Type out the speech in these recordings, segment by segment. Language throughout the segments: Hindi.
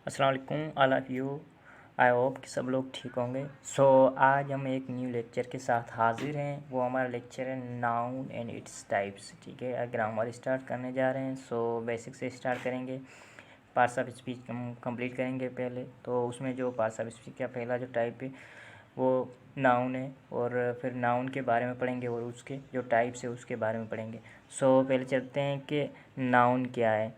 अस्सलाम वालेकुम all of you. I hope कि सब लोग ठीक होंगे। आज हम एक न्यू लेक्चर के साथ हाज़िर हैं। वो हमारा लेक्चर है नाउन एंड इट्स टाइप्स। ठीक है, ग्रामर स्टार्ट करने जा रहे हैं। बेसिक से स्टार्ट करेंगे। पार्ट्स ऑफ स्पीच हम कंप्लीट करेंगे पहले। तो उसमें जो पार्ट्स ऑफ स्पीच का पहला जो टाइप है वो नाउन है, और फिर नाउन के बारे में पढ़ेंगे और उसके जो टाइप्स है उसके बारे में पढ़ेंगे। पहले चलते हैं कि नाउन क्या है।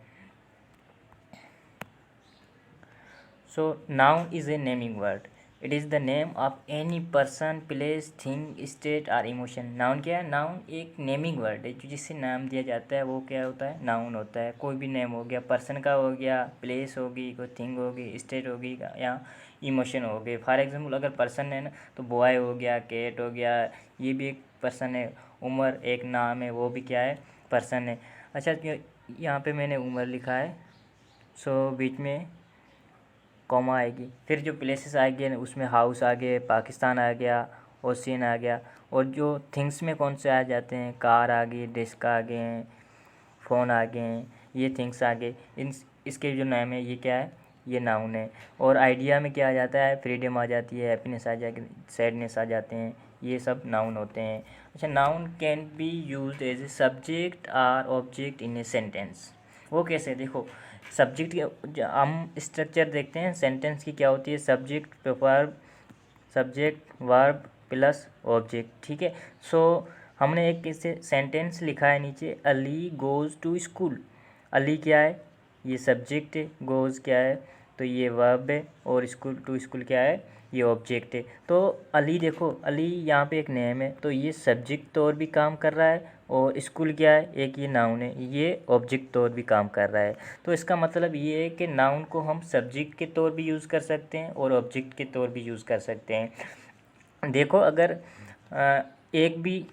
Noun is a naming word. It is the name of any person, place, thing, state or emotion. Noun क्या है? Noun एक नेमिंग वर्ड है जो जिससे नाम दिया जाता है वो क्या होता है? नाउन होता है। कोई भी नेम हो गया, पर्सन का हो गया, प्लेस होगी, कोई थिंग होगी, स्टेट होगी या इमोशन हो गए। फॉर एग्जांपल अगर पर्सन है ना तो बॉय हो गया, कैट हो गया, ये भी एक पर्सन है। उमर एक नाम है, वो भी क्या है? पर्सन है। अच्छा, यहाँ पे मैंने उमर लिखा है, बीच में कॉमा आएगी। फिर जो प्लेसेस आ गए उसमें हाउस आ गए, पाकिस्तान आ गया, ओशियन आ गया। और जो थिंग्स में कौन से आ जाते हैं? कार आ गई, डेस्क आ गए हैं, फ़ोन आ गए हैं, ये थिंग्स आ गए। इसके जो नाम है ये क्या है? ये नाउन है। और आइडिया में क्या आ जाता है? फ्रीडम आ जाती है, हैप्पीनेस आ जाती, सैडनेस आ जाते हैं, ये सब नाउन होते हैं। अच्छा, noun can be used as a subject और ऑब्जेक्ट इन ए सेंटेंस। वो कैसे? देखो, सब्जेक्ट के हम स्ट्रक्चर देखते हैं सेंटेंस की। क्या होती है? Subject verb, subject verb plus object. ठीक है। हमने एक किससे सेंटेंस लिखा है नीचे, Ali goes to school. Ali क्या है? ये सब्जेक्ट है। गोज़ क्या है? तो ये वर्ब है। और स्कूल, टू स्कूल क्या है? ये ऑब्जेक्ट है। तो अली, देखो अली यहाँ पे एक नेम है तो ये सब्जेक्ट तौर भी काम कर रहा है, और स्कूल क्या है? एक ये नाउन है, ये ऑब्जेक्ट तौर भी काम कर रहा है। तो इसका मतलब ये है कि नाउन को हम सब्जेक्ट के तौर भी यूज़ कर सकते हैं और ऑब्जेक्ट के तौर भी यूज़ कर सकते हैं। देखो, अगर एक भी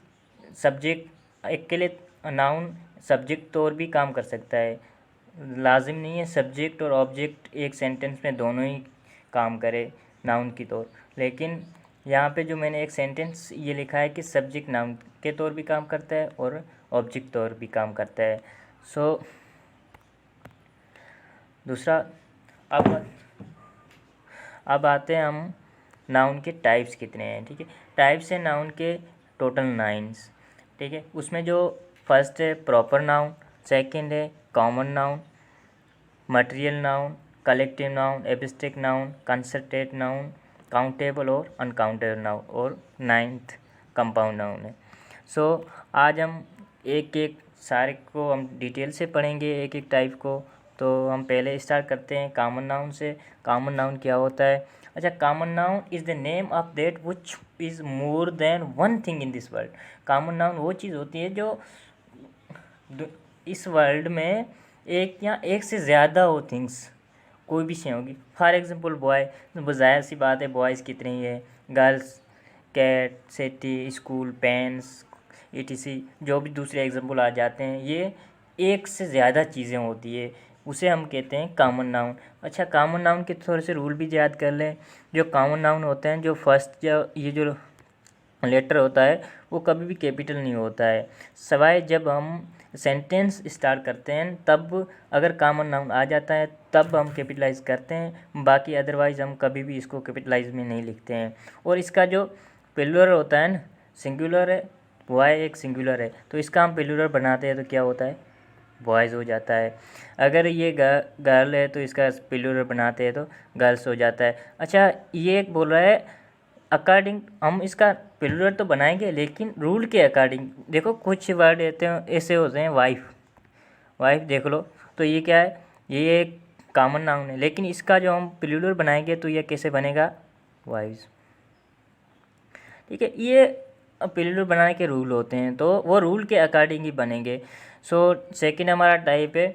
सब्जेक्ट एक के लिए नाउन सब्जेक्ट तौर भी काम कर सकता है। लाजिम नहीं है सब्जेक्ट और ऑब्जेक्ट एक सेंटेंस में दोनों ही काम करे नाउन की तौर। लेकिन यहाँ पे जो मैंने एक सेंटेंस ये लिखा है कि सब्जेक्ट नाउन के तौर भी काम करता है और ऑब्जेक्ट तौर भी काम करता है। दूसरा, अब अब आते हैं हम नाउन के टाइप्स कितने हैं। ठीक है, टाइप्स हैं नाउन के टोटल 9। ठीक है, उसमें जो फर्स्ट है प्रॉपर नाउन, सेकंड है common noun, material noun, collective noun, abstract noun, concerted noun, countable और अनकाउंटेबल नाउन, और 9th कंपाउंड नाउन है। आज हम एक एक सारे को हम डिटेल से पढ़ेंगे, एक एक टाइप को। तो हम पहले स्टार्ट करते हैं कॉमन नाउन से। कॉमन नाउन क्या होता है? अच्छा, common noun is the name of that which is more than one thing in this world. Common noun वो चीज़ होती है जो इस वर्ल्ड में एक या एक से ज़्यादा हो थिंग्स, कोई भी चीज़ होगी। फॉर एग्जांपल बॉय, ज़ाहिर सी बात है बॉयज़ कितने ही है, girls, cat, city, school, pens, ETC, जो भी दूसरे एग्जांपल आ जाते हैं, ये एक से ज़्यादा चीज़ें होती है, उसे हम कहते हैं कॉमन नाउन। अच्छा, कॉमन नाउन के थोड़े से रूल भी याद कर लें। जो कॉमन नाउन होते हैं, जो फर्स्ट ये जो लेटर होता है वो कभी भी कैपिटल नहीं होता है, सवाए जब हम सेंटेंस स्टार्ट करते हैं तब अगर कॉमन नाउन आ जाता है तब हम कैपिटलाइज करते हैं। बाकी अदरवाइज़ हम कभी भी इसको कैपिटलाइज में नहीं लिखते हैं। और इसका जो प्लूरल होता है ना, सिंगुलर है, बॉय एक सिंगुलर है, तो इसका हम प्लूरल बनाते हैं तो क्या होता है? बॉयज़ हो जाता है। अगर ये गर्ल है तो इसका प्लूरल बनाते हैं तो गर्ल्स हो जाता है। अच्छा, ये एक बोल रहा है अकॉर्डिंग, हम इसका प्लूरल तो बनाएंगे लेकिन रूल के अकॉर्डिंग। देखो, कुछ वर्ड ऐसे होते हैं, वाइफ, वाइफ देख लो, तो ये क्या है? ये एक कॉमन नाउन है, लेकिन इसका जो हम प्लूरल बनाएंगे तो ये कैसे बनेगा? वाइफ्स। ठीक है, ये प्लूरल बनाने के रूल होते हैं तो वो रूल के अकॉर्डिंग ही बनेंगे। सेकंड हमारा टाइप है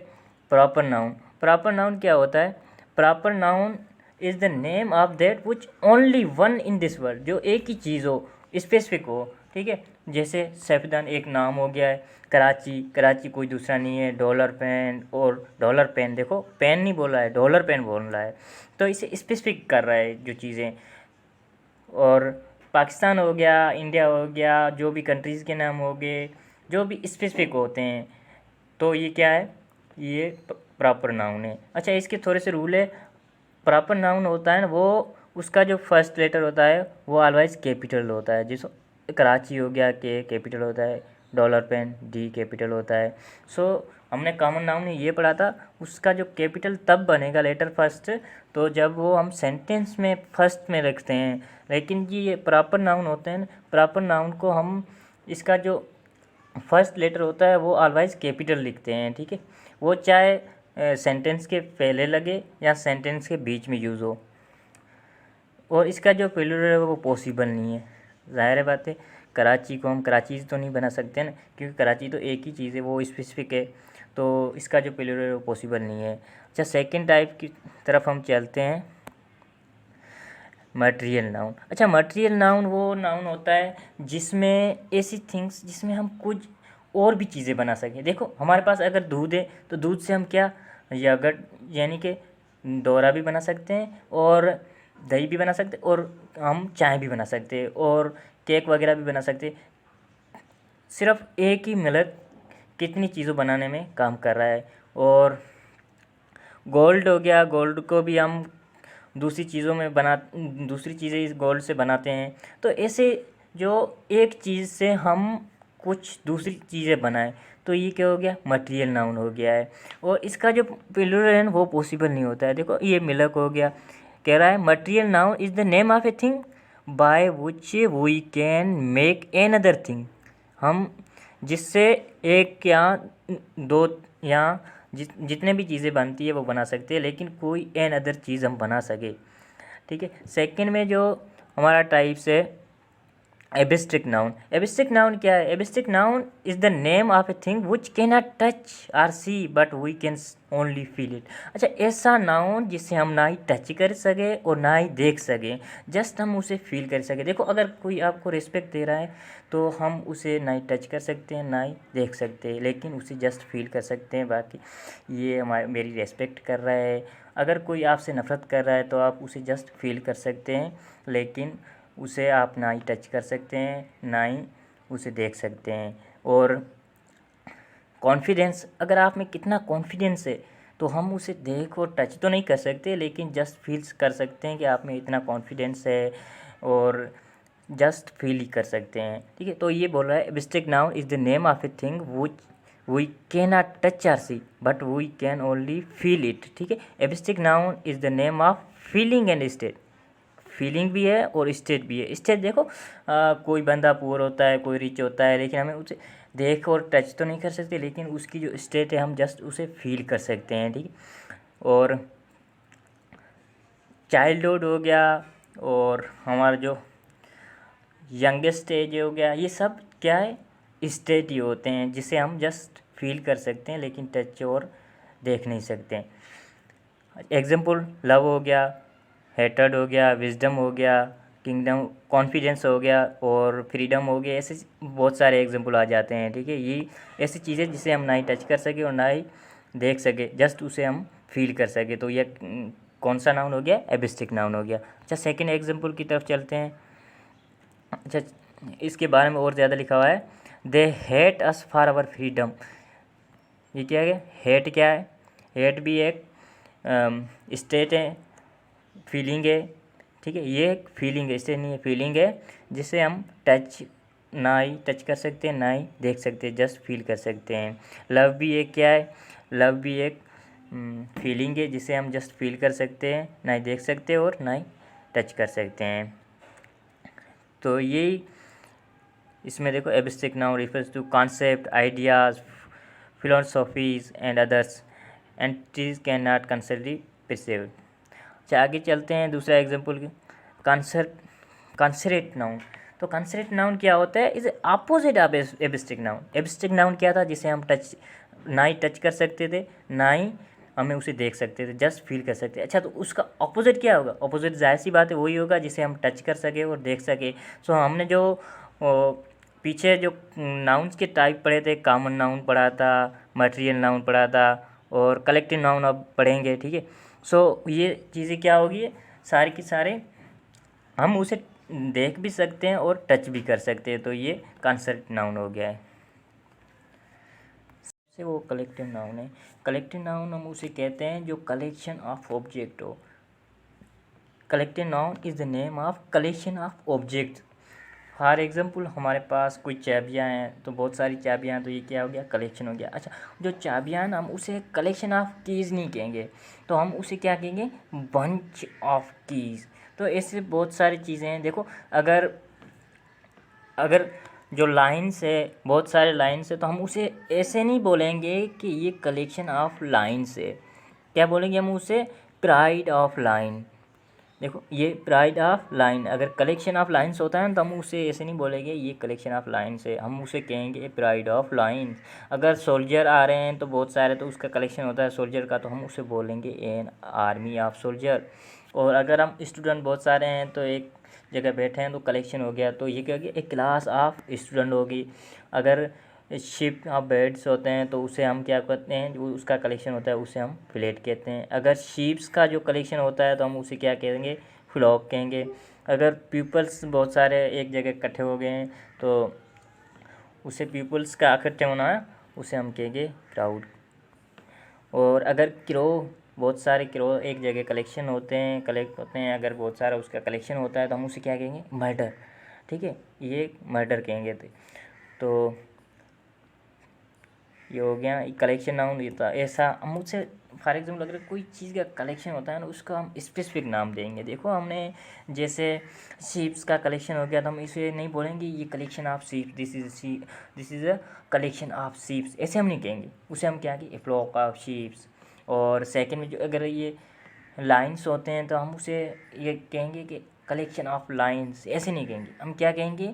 प्रॉपर नाउन। प्रॉपर नाउन क्या होता है? Proper noun is the name of that which only one in this world, जो एक ही चीज़ हो, स्पेसिफिक हो। ठीक है, जैसे सैफदान एक नाम हो गया है, कराची, कराची कोई दूसरा नहीं है, डॉलर पेन, और डॉलर पेन, देखो पेन नहीं बोल रहा है, डॉलर पेन बोल रहा है, तो इसे स्पेसिफिक कर रहा है जो चीज़ें। और पाकिस्तान हो गया, इंडिया हो गया, जो भी कंट्रीज़ के नाम हो गए, जो भी स्पेसिफिक होते हैं, तो ये क्या है? ये प्रॉपर नाउन है। अच्छा, इसके थोड़े से रूल है। प्रॉपर नाउन होता है ना, वो उसका जो फर्स्ट लेटर होता है वो ऑलवेज कैपिटल होता है। जिस कराची हो गया, के कैपिटल होता है, डॉलर पेन डी कैपिटल होता है। सो हमने कॉमन नाउन में ये पढ़ा था, उसका जो कैपिटल तब बनेगा लेटर फर्स्ट, तो जब वो हम सेंटेंस में फर्स्ट में रखते हैं। लेकिन ये प्रॉपर नाउन होते हैं, प्रॉपर नाउन को हम इसका जो फर्स्ट लेटर होता है वो ऑलवेज कैपिटल लिखते हैं, ठीक है। वो चाहे सेंटेंस के पहले लगे या सेंटेंस के बीच में यूज़ हो, और इसका जो प्लूरल है वो पॉसिबल नहीं है। ज़ाहिर है बात है, कराची को हम कराची तो नहीं बना सकते ना, क्योंकि कराची तो एक ही चीज़ है, वो स्पेसिफिक है, तो इसका जो प्लूरल है वो पॉसिबल नहीं है। अच्छा, सेकंड टाइप की तरफ हम चलते हैं, मटेरियल नाउन। अच्छा, मटेरियल नाउन वो नाउन होता है जिसमें ऐसी थिंग्स जिसमें हम कुछ और भी चीज़ें बना सकें। देखो, हमारे पास अगर दूध है तो दूध से हम क्या, यogurt यानी कि दोरा भी बना सकते हैं, और दही भी बना सकते हैं, और हम चाय भी बना सकते हैं, और केक वगैरह भी बना सकते हैं। सिर्फ एक ही मिल्क कितनी चीज़ों बनाने में काम कर रहा है। और गोल्ड हो गया, गोल्ड को भी हम दूसरी चीज़ें इस गोल्ड से बनाते हैं। तो ऐसे जो एक चीज़ से हम कुछ दूसरी चीज़ें बनाएं, तो ये क्या हो गया, मटेरियल नाउन हो गया है। और इसका जो प्लूरल है वो पॉसिबल नहीं होता है। देखो, ये मिल्क हो गया, कह रहा है material noun is the name of a thing by which we can make another thing. हम जिससे एक या दो या जितने भी चीज़ें बनती है वो बना सकते हैं, लेकिन कोई एन अदर चीज़ हम बना सके, ठीक है। सेकंड में जो हमारा टाइप्स है, एब्स्ट्रैक्ट नाउन। एब्स्ट्रैक्ट नाउन क्या है? Abstract noun is the name of a thing which can not touch or see but we can only feel it. अच्छा, ऐसा नाउन जिसे हम ना ही टच कर सके और ना ही देख सकें, जस्ट हम उसे फील कर सके। देखो, अगर कोई आपको रिस्पेक्ट दे रहा है तो हम उसे ना ही टच कर सकते हैं ना ही देख सकते हैं, लेकिन उसे जस्ट फील कर सकते हैं। बाकी ये मेरी रिस्पेक्ट कर रहा है। अगर कोई आपसे नफ़रत कर रहा है तो आप उसे जस्ट फील कर सकते हैं, लेकिन उसे आप ना ही टच कर सकते हैं ना ही उसे देख सकते हैं। और कॉन्फिडेंस, अगर आप में कितना कॉन्फिडेंस है तो हम उसे देख और टच तो नहीं कर सकते, लेकिन जस्ट फील कर सकते हैं कि आप में इतना कॉन्फिडेंस है, और जस्ट फील ही कर सकते हैं, ठीक है। तो ये बोल रहा है abstract noun is the name of a thing which we can not touch or see but we can only feel it, ठीक है। Abstract noun is the name of feeling and state. Feeling भी है और स्टेट भी है। स्टेट देखो, कोई बंदा पुअर होता है, कोई रिच होता है, लेकिन हमें उसे देख और टच तो नहीं कर सकते, लेकिन उसकी जो स्टेट है हम जस्ट उसे फील कर सकते हैं, ठीक है। और चाइल्डहुड हो गया, और हमारा जो यंगेस्ट एज हो गया, ये सब क्या है, स्टेट ही होते हैं जिसे हम जस्ट फील कर सकते हैं, लेकिन टच और देख नहीं सकते। एग्जाम्पल, लव हो गया, हेटर्ड हो गया, विजडम हो गया, किंगडम, कॉन्फिडेंस हो गया, और फ्रीडम हो गया। ऐसे बहुत सारे एग्जाम्पल आ जाते हैं, ठीक है। ये ऐसी चीज़ें जिसे हम ना ही टच कर सके और ना ही देख सके, जस्ट उसे हम फील कर सके, तो यह कौन सा नाउन हो गया, एब्स्ट्रैक्ट नाउन हो गया। अच्छा, सेकंड एग्जाम्पल की तरफ चलते हैं। अच्छा, इसके बारे में और ज़्यादा लिखा हुआ है, they hate us for our freedom. ये क्या है, हेट क्या है, हेट भी एक स्टेट है, फीलिंग है, ठीक है। ये एक फीलिंग है, स्टेट नहीं है, फीलिंग है, जिसे हम टच ना ही टच कर सकते हैं ना ही देख सकते हैं, जस्ट फील कर सकते हैं। लव भी एक क्या है, लव भी एक फीलिंग है, जिसे हम जस्ट फील कर सकते हैं, ना ही देख सकते और ना ही टच कर सकते हैं। तो यही इसमें देखो, abstract noun refers to concept, ideas, philosophies and others entities can not concretely perceive. अच्छा, आगे चलते हैं दूसरा एग्जाम्पल की, कंसरेट नाउन। तो कंसरेट नाउन क्या होता है, is opposite of abstract noun. Abstract noun क्या था, जिसे हम टच ना ही टच कर सकते थे ना ही हमें उसे देख सकते थे, जस्ट फील कर सकते। अच्छा, तो उसका अपोजिट क्या होगा, अपोजिट जाहिर सी बात है वही होगा जिसे हम टच कर सके और देख सके। सो हमने जो पीछे जो नाउन्स के टाइप पढ़े थे, कॉमन नाउन पढ़ा था, मटेरियल नाउन पढ़ा था, और कलेक्टिव नाउन अब पढ़ेंगे, ठीक है। सो ये चीज़ें क्या होगी, सारे के सारे हम उसे देख भी सकते हैं और टच भी कर सकते हैं, तो ये कंसर्ट नाउन हो गया है। से वो कलेक्टिव नाउन है। कलेक्टिव नाउन हम उसे कहते हैं जो कलेक्शन ऑफ ऑब्जेक्ट हो, collective noun is the name of collection of object. For example हमारे पास कोई चाबियाँ हैं, तो बहुत सारी चाबियाँ हैं, तो ये क्या हो गया, कलेक्शन हो गया। अच्छा, जो चाबियाँ हैं ना, हम उसे कलेक्शन ऑफ कीज़ नहीं कहेंगे, तो हम उसे क्या कहेंगे, बंच ऑफ कीज़। तो ऐसे बहुत सारी चीज़ें हैं। देखो, अगर अगर जो लाइन्स है, बहुत सारे लाइन्स है, तो हम उसे ऐसे नहीं बोलेंगे कि ये कलेक्शन ऑफ लाइन्स है। क्या बोलेंगे हम उसे, प्राइड ऑफ लाइन। देखो, ये प्राइड ऑफ लाइन, अगर कलेक्शन ऑफ लाइन्स होता है ना, तो हम उसे ऐसे नहीं बोलेंगे ये कलेक्शन ऑफ लाइन्स है, हम उसे कहेंगे प्राइड ऑफ लाइन्स। अगर सोल्जर आ रहे हैं तो बहुत सारे, तो उसका कलेक्शन होता है सोल्जर का, तो हम उसे बोलेंगे एन आर्मी ऑफ सोल्जर। और अगर हम स्टूडेंट बहुत सारे हैं, तो एक जगह बैठे हैं, तो कलेक्शन हो गया, तो ये क्या होगी, एक क्लास ऑफ स्टूडेंट होगी। अगर शिप ऑफ बेड्स होते हैं, तो उसे हम क्या कहते हैं, जो उसका कलेक्शन होता है उसे हम फ्लेट कहते हैं। अगर शीप्स का जो कलेक्शन होता है, तो हम उसे क्या कहेंगे, फ्लॉक कहेंगे। अगर पीपल्स बहुत सारे एक जगह इकट्ठे हो गए हैं, तो उसे पीपल्स का इकट्ठे होना है, उसे हम कहेंगे क्राउड। और अगर क्रो, बहुत सारे क्रो एक जगह कलेक्ट होते हैं, अगर बहुत सारा उसका कलेक्शन होता है, तो हम उसे क्या कहेंगे, मर्डर। ठीक है, ये मर्डर कहेंगे। तो ये हो गया कलेक्शन नाउन देता है। ऐसा हम मुझसे फॉर एग्जाम्पल अगर कोई चीज़ का कलेक्शन होता है ना, उसका हम स्पेसिफिक नाम देंगे। देखो, हमने जैसे शीप्स का कलेक्शन हो गया, तो हम इसे नहीं बोलेंगे ये collection of sheep, this is a collection of sheeps, ऐसे हम नहीं कहेंगे। उसे हम क्या कहेंगे, ए फ्लॉक ऑफ शीप्स। और सेकंड में जो अगर ये लाइन्स होते हैं, तो हम उसे ये कहेंगे कि कलेक्शन ऑफ लाइन्स, ऐसे नहीं कहेंगे। हम क्या कहेंगे,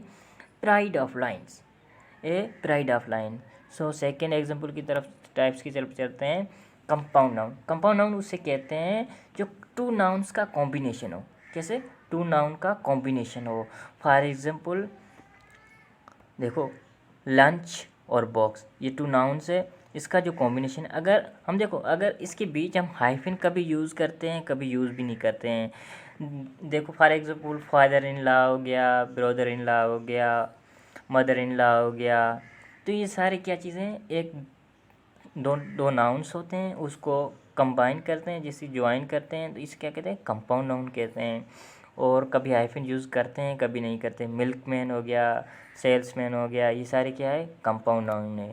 pride of lines, A pride of line. So second example की तरफ, टाइप्स की तरफ चलते हैं। कंपाउंड नाउन, कंपाउंड नाउन उसे कहते हैं जो टू नाउन्स का कॉम्बिनेशन हो। कैसे, टू नाउन का कॉम्बिनेशन हो। फॉर एग्जाम्पल देखो, लंच और बॉक्स, ये टू नाउन्स है, इसका जो कॉम्बिनेशन, अगर हम देखो, अगर इसके बीच हम हाइफन कभी यूज़ करते हैं, कभी यूज़ भी नहीं करते हैं। देखो, for example father in law हो गया, ब्रदर इन लॉ हो गया, मदर इन लॉ हो गया, तो ये सारे क्या चीज़ें हैं, एक दो दो नाउन्स होते हैं, उसको कंबाइन करते हैं, जैसे ज्वाइन करते हैं, तो इसे क्या कहते हैं, कंपाउंड नाउन कहते हैं। और कभी हाइफन यूज़ करते हैं, कभी नहीं करते। मिल्कमैन हो गया, सेल्समैन हो गया, ये सारे क्या है, कंपाउंड नाउन है।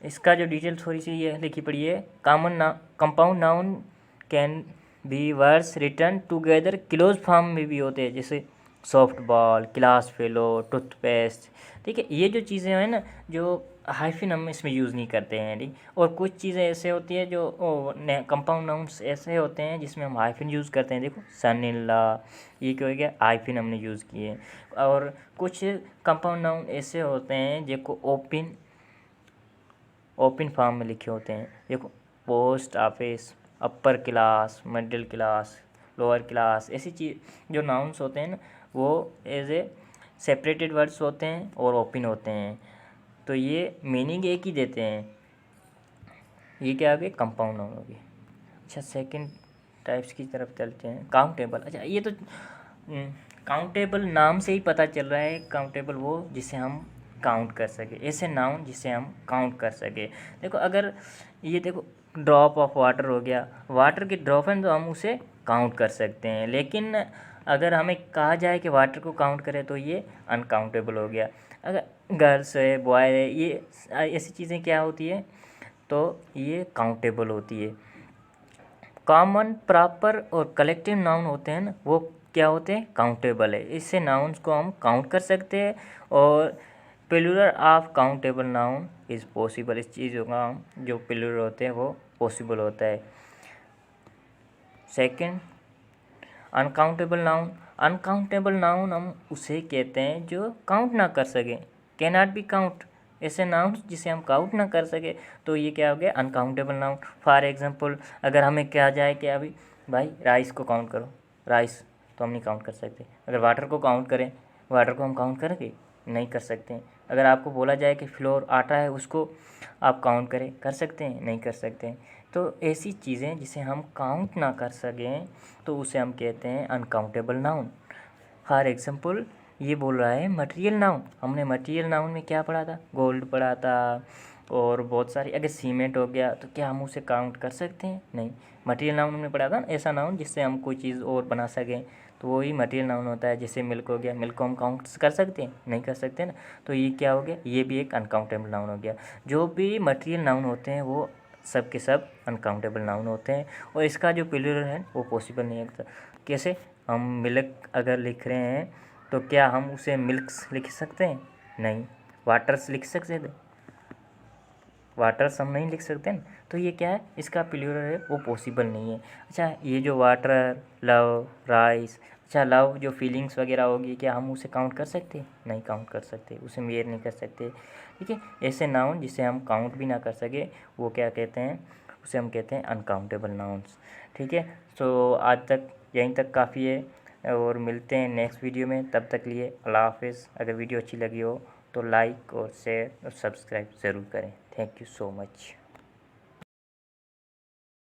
इसका जो डिटेल थोड़ी सी ये लिखी पड़ी है, compound noun can B words return together close form में भी होते हैं, जैसे soft ball, class fellow, toothpaste. ठीक है, ये जो चीज़ें हैं ना, जो हाइफन हम इसमें यूज़ नहीं करते हैं। ठीक, और कुछ चीज़ें ऐसे होती है जो कंपाउंड नाउन्स ऐसे होते हैं जिसमें हम हाइफन यूज़ करते हैं। देखो, सन इन लॉ, ये क्या हो गया, हाइफन हमने यूज़ किए। और कुछ कंपाउंड नाउन ऐसे होते हैं जिनको ओपन फॉर्म में लिखे होते हैं। देखो, post office, upper class, middle class, lower class, ऐसी चीज़ जो नाउन्स होते हैं ना, वो एज ए सेपरेटेड वर्ड्स होते हैं और ओपन होते हैं, तो ये मीनिंग एक ही देते हैं। ये क्या आ गए, कंपाउंड नाउन हो गए। अच्छा, सेकंड टाइप्स की तरफ चलते हैं। काउंटेबल, अच्छा ये तो काउंटेबल नाम से ही पता चल रहा है, काउंटेबल वो जिसे हम काउंट कर सके, ऐसे नाउन जिसे हम काउंट कर सके। देखो, अगर ये देखो, ड्रॉप ऑफ वाटर हो गया, वाटर की ड्रॉप है तो हम उसे काउंट कर सकते हैं, लेकिन अगर हमें कहा जाए कि वाटर को काउंट करें, तो ये अनकाउंटेबल हो गया। अगर गर्ल्स है, बॉय है, ये ऐसी चीज़ें क्या होती है, तो ये काउंटेबल होती है। कॉमन, प्रॉपर और कलेक्टिव नाउन होते हैं ना, वो क्या होते हैं, काउंटेबल है। इससे नाउन्स को हम काउंट कर सकते हैं। और plural of countable noun is possible, इस चीज़ों का हम जो प्लूरल होते हैं वो पॉसिबल होता है। Second, uncountable noun, uncountable noun हम उसे कहते हैं जो काउंट ना कर सकें, कैन नॉट बी काउंट, ऐसे नाउन जिसे हम काउंट ना कर सके, तो ये क्या हो गया, अनकाउंटेबल नाउन। फॉर एग्जांपल अगर हमें कहा जाए कि अभी भाई राइस को काउंट करो, राइस तो हम नहीं काउंट कर सकते। अगर वाटर को काउंट करें, वाटर को हम काउंट करेंगे, नहीं कर सकते हैं। अगर आपको बोला जाए कि फ्लोर, आटा है, उसको आप काउंट करें, कर सकते हैं, नहीं कर सकते हैं। तो ऐसी चीज़ें जिसे हम काउंट ना कर सकें, तो उसे हम कहते हैं अनकाउंटेबल नाउन। फॉर एग्जांपल ये बोल रहा है मटेरियल नाउन, हमने मटेरियल नाउन में क्या पढ़ा था, गोल्ड पढ़ा था, और बहुत सारी, अगर सीमेंट हो गया तो क्या हम उसे काउंट कर सकते हैं? नहीं। मटेरियल नाउन हमने पढ़ा था ना, ऐसा नाउन जिससे हम कोई चीज़ और बना सकें, तो वही मटेरियल नाउन होता है। जैसे मिल्क हो गया, मिल्क को हम काउंट कर सकते हैं? नहीं कर सकते ना। तो ये क्या हो गया, ये भी एक अनकाउंटेबल नाउन हो गया। जो भी मटेरियल नाउन होते हैं वो सब के सब अनकाउंटेबल नाउन होते हैं, और इसका जो प्लूरल है वो पॉसिबल नहीं है। कैसे? हम मिल्क अगर लिख रहे हैं तो क्या हम उसे मिल्क्स लिख सकते हैं? नहीं। वाटर्स लिख सकते थे? वाटर्स हम नहीं लिख सकते ना। तो ये क्या है, इसका प्लूरल है वो पॉसिबल नहीं है। अच्छा, ये जो वाटर, लव, राइस, अच्छा लव जो फीलिंग्स वगैरह होगी, क्या हम उसे काउंट कर सकते हैं? नहीं काउंट कर सकते, उसे मेयर नहीं कर सकते। ठीक है, ऐसे नाउन जिसे हम काउंट भी ना कर सके वो क्या कहते हैं, उसे हम कहते हैं अनकाउंटेबल नाउन्स। ठीक है, तो आज तक यहीं तक काफ़ी है, और मिलते हैं नेक्स्ट वीडियो में। तब तक लिए अल्लाह हाफिज़। अगर वीडियो अच्छी लगी हो तो लाइक और शेयर और सब्सक्राइब ज़रूर करें। Thank you so much.